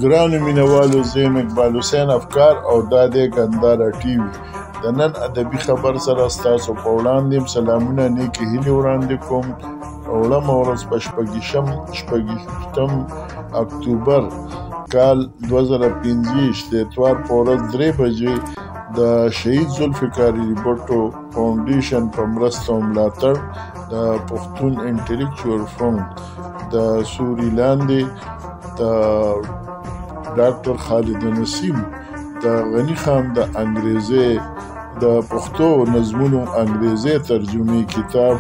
ګرانو مینوالو، زه یم اقبال حسین افکار او دا دی ګنداره ټي وي. د نن ادبي خبر سره ستاسو په وړاندې سلامونه نیکې هیلې وړاندې کوم. اوړمه ورځ په شپږم اکتوبر کال 2025 د اتوار په ورځ 3 بجې د شهید ذوالفقار علي بټو فاونډیشن په مرسته او ملاتړ د پښتون انټلیکچوال فرونټ د سوري لاندې د ډاکټر خالد نسیم د غني خان د انګریزي د پښتو نظمونو انګریزي ترجمه کتاب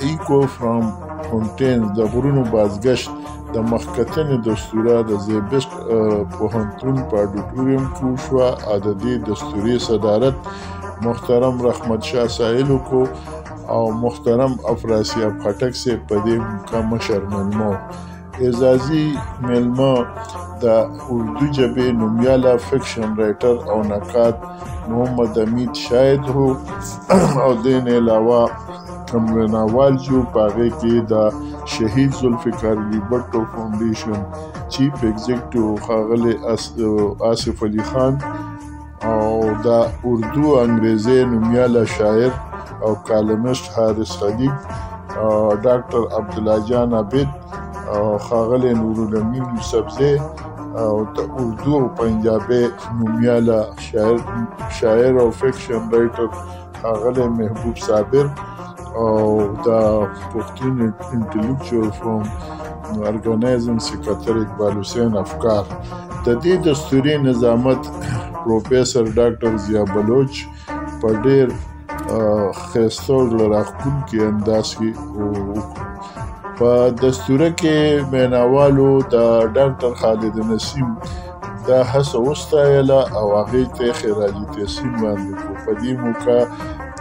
ایکو فرام فونټین د غرونو بازگشت د مخکتنې دستوره د زیبشت پوهنتون په اډیټوریم کې وشوه. د دې دستورې صدارت محترم رحمت شاه سایلو کو او محترم افراسیاب خټک سے په دې مشر مېلمه اعزازي مېلمه د اردو ژبې نومیاله فکشن رایټر او نقاد محمد امید شاهد هو او دین علاوه کوم ناول جو پاغه کې د شهید ذوالفقار علي بټو فاونډیشن چیف ایگزیکټیو ښاغلی آصف علي خان او د اردو انګریزي نومیاله شاعر او کالمست حارث خلیق، ډاکټر عبدالله جان عابد او ښاغلی نورالامین یوسفزی او د اردو او پنجابي نومیاله شاعر او فکشن رایټر ښاغلی محبوب صابر او د پښتون انټلیکچوال فرونټ ارګنایزینګ سکرټر اقبال حسین افکار. د دې دستوري نظامت پروفیسر ډاکټر ضیا بلوچ په ډېر ښایسته او زړه راښکونکي انداز کې په دستوره کې میناوالو د ډاکټر خالد نسیم دا هڅه وستایله او هغې ته یې خراج تحسین وړاندې کړو. په دې موقع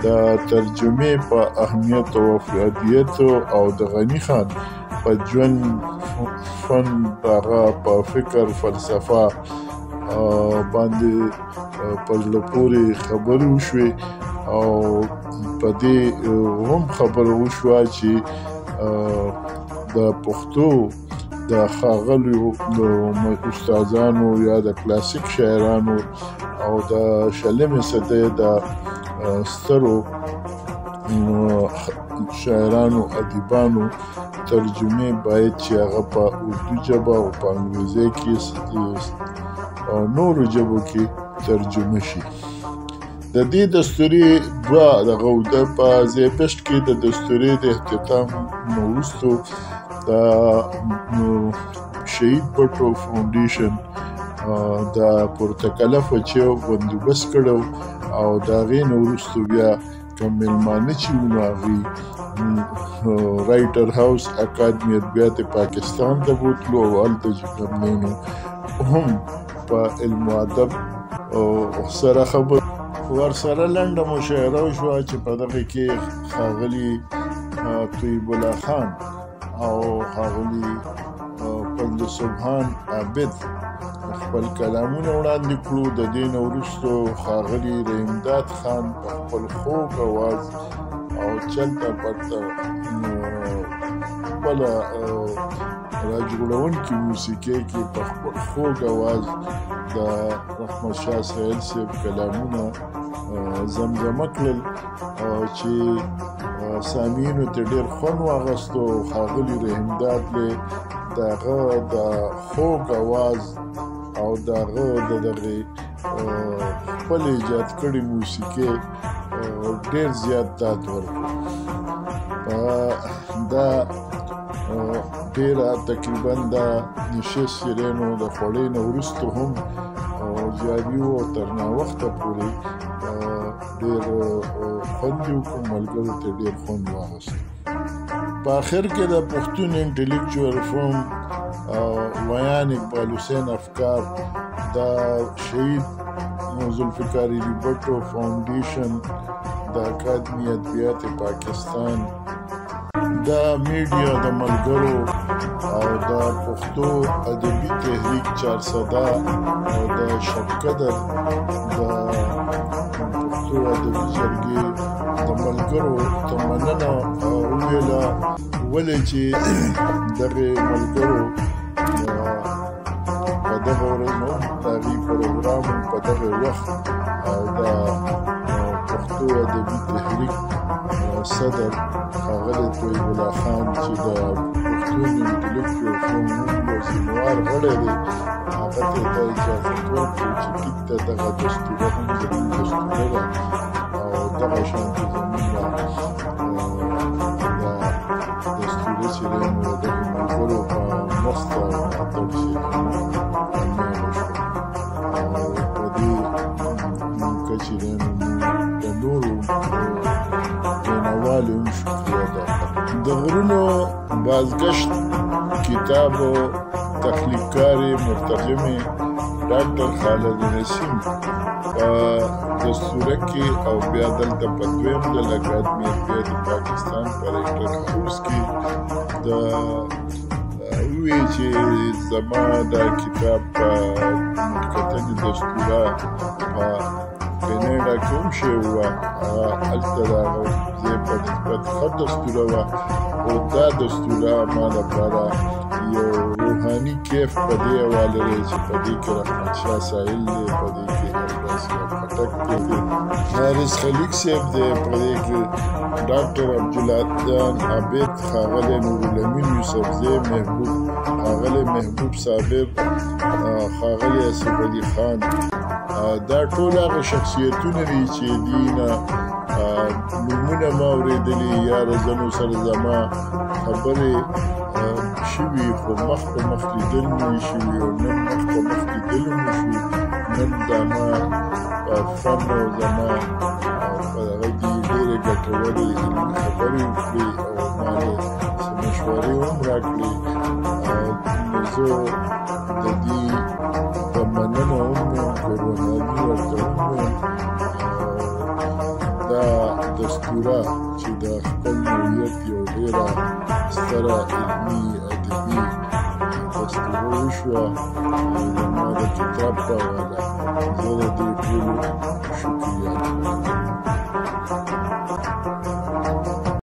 د ترجمې په اهمیت او افرادیت او د غني خان په ژوند فن هغه په فکر فلسفه باندې په زړه پورې خبرې وشوې او په دې هم خبره وشوه چې د پښتو د ښاغلیو استادانو یا د کلاسیک شاعرانو او د شلمې صدۍ د سترو شاعرانو ادیبانو ترجمې باید چې هغه په اردو ژبه او په انګریزي کې او نورو ژبو کې ترجمه شي. د دې دستوري دوه دغه په زیبشت کې د دستوري د اختتام وروستو د شهید بټو فاونډیشن د پرتکلفه چې بندوبست کړو او د هغې نه وروستو بیا کوم مېلمانه چې وو نو هغوی رایټر هاوس اکاډمي ادبیات پاکستان ته بوتلو او هلته چې کوم دی نو هم په علم و ادب سره خبر ورسره لنډه مشاعره وشوه چې په دغه کې ښاغلي طیب الله خان او ښاغلي فضل سبحان عابد خپل کلامونه وړاندې کړو. د دې نه وروستو ښاغلي رحیمداد خان په خپل خوږ اواز او چلته پټه خپله راجوړونکې موسیقۍ کې په خپل خوږ اواز د رحمت شاه سایل صاحب کلامونه زمزمه کړل چې سامعینو ته ډېر خوند واخیستو. ښاغلي رحیمداد د هغه د خوږ اواز او د هغه د دغې خپل ایجاد کړې موسیقۍ ډېر زیات داد ورکړو. دا ډېره تقریبا دا نشست سیرینو د خوړې نه وروستو هم جاري وو او تر ناوخته پورې ډېر خوند یې وکړو، ملګرو ته ډېر خوند واخیستو. په آخر کې د پښتون انټلیکچوال فرونټ ویان اقبال حسین افکار د شهید ذوالفقار علي بټو فاونډیشن د اکاډمي ادبیات پاکستان د میډیا د ملګرو او د پښتو ادبي تحریک چارسده او د شبقدر د پښتو ادبي جرګې د ملګرو ته مننه وویله ولې چې دغې ملګرو مو په دغه وخت دا پښتو ادبي تحریک صدر ښاغلی طیب الله خان چې د پښتون انټلیکچوال فورم یو سینوار غړی دی هغه ته دا اجازت ورکړي چې ټیک ته دغه دستوره هم زموږ دستوره ده او دغه شانتې زموږ دستوره چې دی نو دغه ملګرو په مرسته او ملاتړ چې کامیابه شوه او په دې موقع چې دی نو د نورو ویناوالو هم شکریه ادا کړم د غرونو بازگشت کتاب و تخلیقکار مترجم ډاکټر خالد نسیم په دستوره کې او بیا دلته په دویم ځل اکاډمي د پاکستان په ریکټر هاوس کې د وی چې زما دا کتاب په متکتنې دستوره په کینیډا کې هم شوی وه هلته د هغه ځای په نسبت ښه دستوره وه او دا دستوره ما لپاره یو روحاني کیف په دې حواله دی چې په دې کې رحمت شاه ساحل دی په دې کې افراسیاب خټک دی حارث خلیق صاحب دی په دې کې ډاکټر عبدالعطیان عابد ښاغلی نورالامین یوسفزی محبوب ښاغلی محبوب صابر ښاغلی اسف علي خان دا ټول هغه شخصیتونه دي چې دي نه نومونه ما اورېدلي یا زنو سره زما خبرې شوي خو مخ په مخ لیدل مې شوي او نن مخ په مخ لیدل مې شوي نن دا ما په فن او زما په هغه کې ډېرې ګټورې علمي خبرې وکړې او ما له څه مشورې هم راکړې نو زه د دې په مننه هم یم قرباني ورته هم یم دا دستوره چې د خپل نوعیت یو ډېره ستره علمي ادبي دستوره وشوه زما د کتاب په حواله زه د